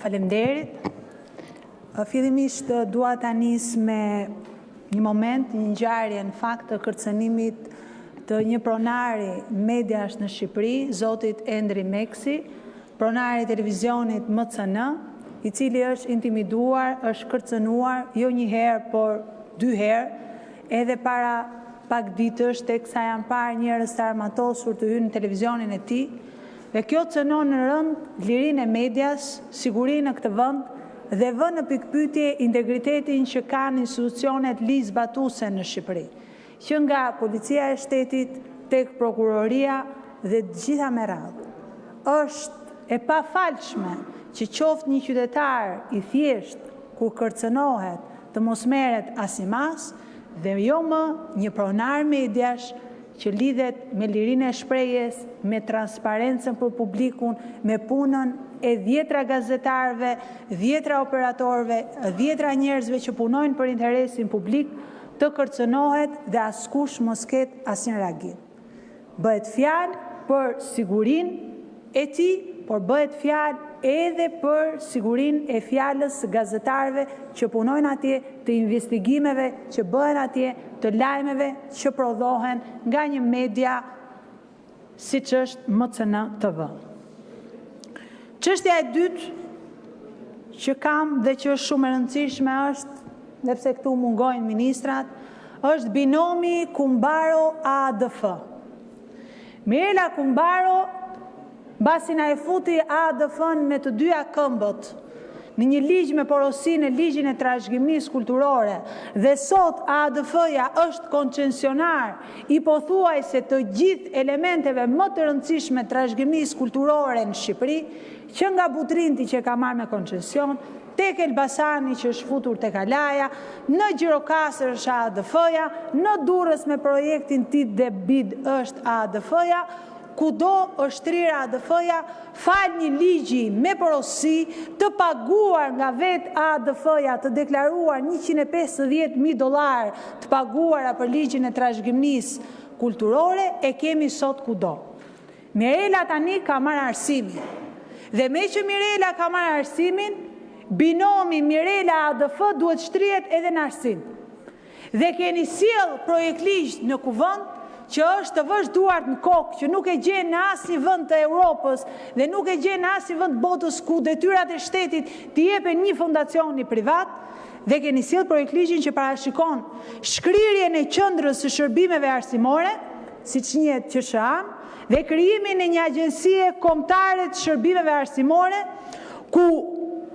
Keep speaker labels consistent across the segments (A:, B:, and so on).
A: Faleminderit. Fillimisht dua ta nis me një moment, një ngjarje në fakt të kërcënimit të një pronari mediash në Shqipëri, zotit Endri Meksi, pronari televizionit MCN, i cili është intimiduar, është kërcënuar, jo një herë, por 2 herë, edhe para pak ditësh teksa janë parë njerëz të armatosur të hynë në televizionin e tij, dhe kjo cënon në rënd lirinë e medias, sigurinë në këtë vend dhe vën në pikpyetje integritetin që kanë institucionet ligjzbatuese në Shqipëri, që nga policia e shtetit tek prokuroria dhe të gjitha me radhë. Është e pafalshme që qoftë një qytetar i thjesht kur kërcënohet të mos merret asimas, dhe jo më një pronar mediash që lidhet me lirinë e shprehjes, me transparencën për publikun, me punën e 10 gazetarëve, 10 operatorëve, 10 njerëzve që punojnë për interesin publik, të kërcënohet dhe askush mos ketë asnjë reagim. Bëhet fjalë për sigurinë e tij, por bëhet fjalë edhe për sigurinë e fjalës së gazetarëve që punojnë atje, të investigimeve që bëhen atje, të lajmeve që prodhohen nga një media siç është MCN TV. Çështja e dytë që kam dhe që është shumë e rëndësishme është, dhe pse këtu mungojnë ministrat, është binomi Kumbaro-ADF. Mirela Kumbaro mbasi na e futi ADF-n me të dyja këmbët në një ligj me porosinë e ligjin e trashëgimisë kulturore, dhe sot ADF-ja është koncesionar i pothuajse të gjithë elementeve më të rëndësishme trashëgimisë kulturore në Shqipëri, që nga Butrinti që ka marrë me koncesion, tek Elbasani që është futur tek Alaja, në Gjirokastër është ADF-ja, në Durrës me projektin Tit dhe Bid është ADF-ja, kudo është trirë ADF-ja, fal një ligji me porosi të paguar nga vetë ADF-ja, të deklaruar $150.000 të paguara për ligjin e trashëgimisë kulturore, e kemi sot kudo. Mirela tani ka marrë arsimin. Dhe me që Mirela ka marrë arsimin, binomi Mirela ADF duhet shtrihet edhe në arsim. Dhe keni sjell projekt ligj në kuvend që është të vësh duart në kokë, që nuk e gjen në asnjë vend të Europës dhe nuk e gjen në asnjë vend botës ku detyrat e shtetit t'i jepen një fondacioni privat, dhe keni sjell projekt ligjin që parashikon shkrirjen e qendrës së shërbimeve arsimore, siç njihet QSHA, dhe krijimin e një agjencie kombëtare të shërbimeve arsimore, ku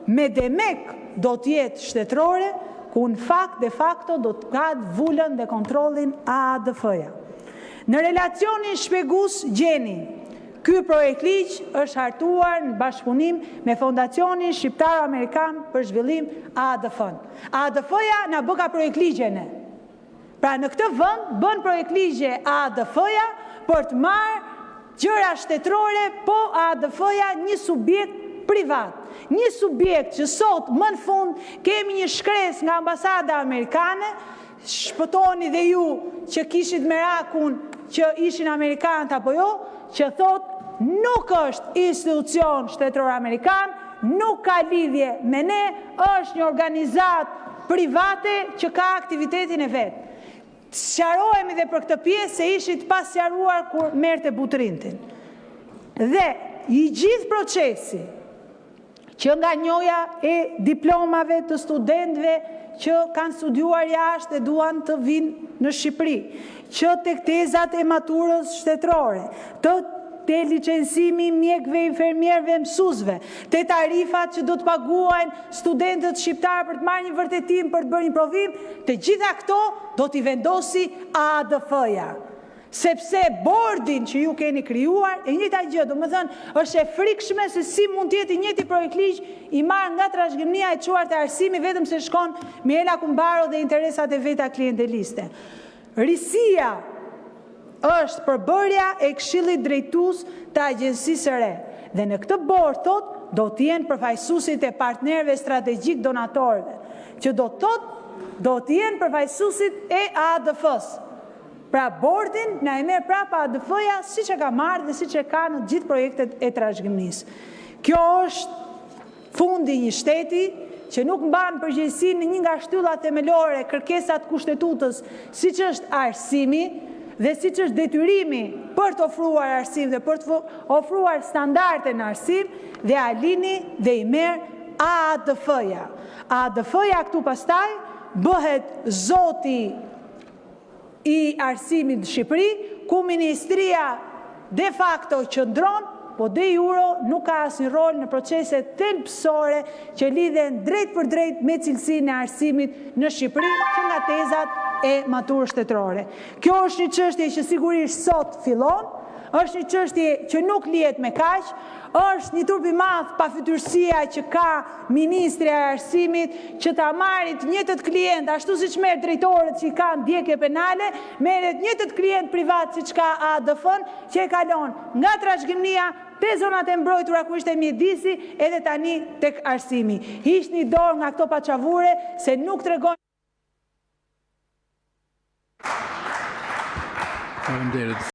A: me demek do të jetë shtetërore, ku në fakt de facto do të ka vulën dhe kontrollin ADF-ja. Në relacionin shpjegues gjeni, ky projekt ligj është hartuar në bashkëpunim me Fondacionin Shqiptaro-Amerikan për Zhvillim ADF-n. ADF-ja na bë ka projekt ligjene. Pra në këtë vend bën projekt ligje ADF-ja për të marrë gjëra shtetërore, po ADF-ja një subjekt privat. Një subjekt që sot më në fund kemi një shkresë nga ambasada amerikane, shpëtoni dhe ju që kishit merakun që ishin Amerikanët apo jo, që thot nuk është institucion shtetëror Amerikan, nuk ka lidhje me ne, është një organizat private që ka aktivitetin e vetë. Sqarohemi dhe për këtë pjesë se ishit pas sqaruar kur merrte Butrintin. Dhe i gjithë procesi që nga njoja e diplomave të studentëve që kanë studiuar jashtë e duan të vinë në Shqipëri, që tek tezat e maturës shtetërore, të licencimi mjekëve, infermierëve, mësuesve, te tarifat që do të paguajnë studentët shqiptarë për të marrë një vërtetim, për të bërë një provim, të gjitha këto do t'i vendosi ADF-ja. Sepse bordin që ju keni krijuar, e njëjta gjë, domethënë është e frikshme se si mund të jetë i njëjti projekt ligj i marrë nga trashëgimia e çuar te arsimi vetëm se shkon Mirela Kumbaro dhe interesat e veta klienteliste. Risia është përbërja e këshillit drejtues të agjencisë së re. Dhe në këtë bord thot do të jenë përfaqësuesit e partnerëve strategjik donatorëve, që do të jenë përfaqësuesit e ADF-s. Pra bordin na e merr prapa ADF-ja siç e ka marrë dhe siç e ka në gjithë projektet e trashëgimisë. Kjo është fundi një shteti që nuk mban përgjegjësinë në një nga shtyllat themelore kërkesat kushtetutës, siç është arsimi dhe siç është detyrimi për të ofruar arsim dhe për të ofruar standarde në arsim, dhe Alini dhe i merr AADF-ja. AADF-ja këtu pastaj bëhet zoti i arsimit në Shqipëri, ku Ministria de facto qëndron, po de jure nuk ka asnjë rol në proceset thelbësore që lidhen drejt për drejt me cilësinë e arsimit në Shqipëri, që nga tezat e maturës shtetërore. Kjo është një çështje që sigurisht sot fillon, është një çështje që nuk lihet me kaq, është një turp i madh pafytyrësia që ka Ministri e Arsimit që ta marrit njëjtët klient, ashtu siç merr drejtorët që i kanë ndjekje penale, merret njëjtët klient privat siç ka AADF-n, që e kalon nga trashëgimia te zonat e mbrojtura ku ishte mjedisi edhe tani tek arsimi. Hiqni dorë nga këto paçavure se nuk tregojnë.
B: Faleminderit.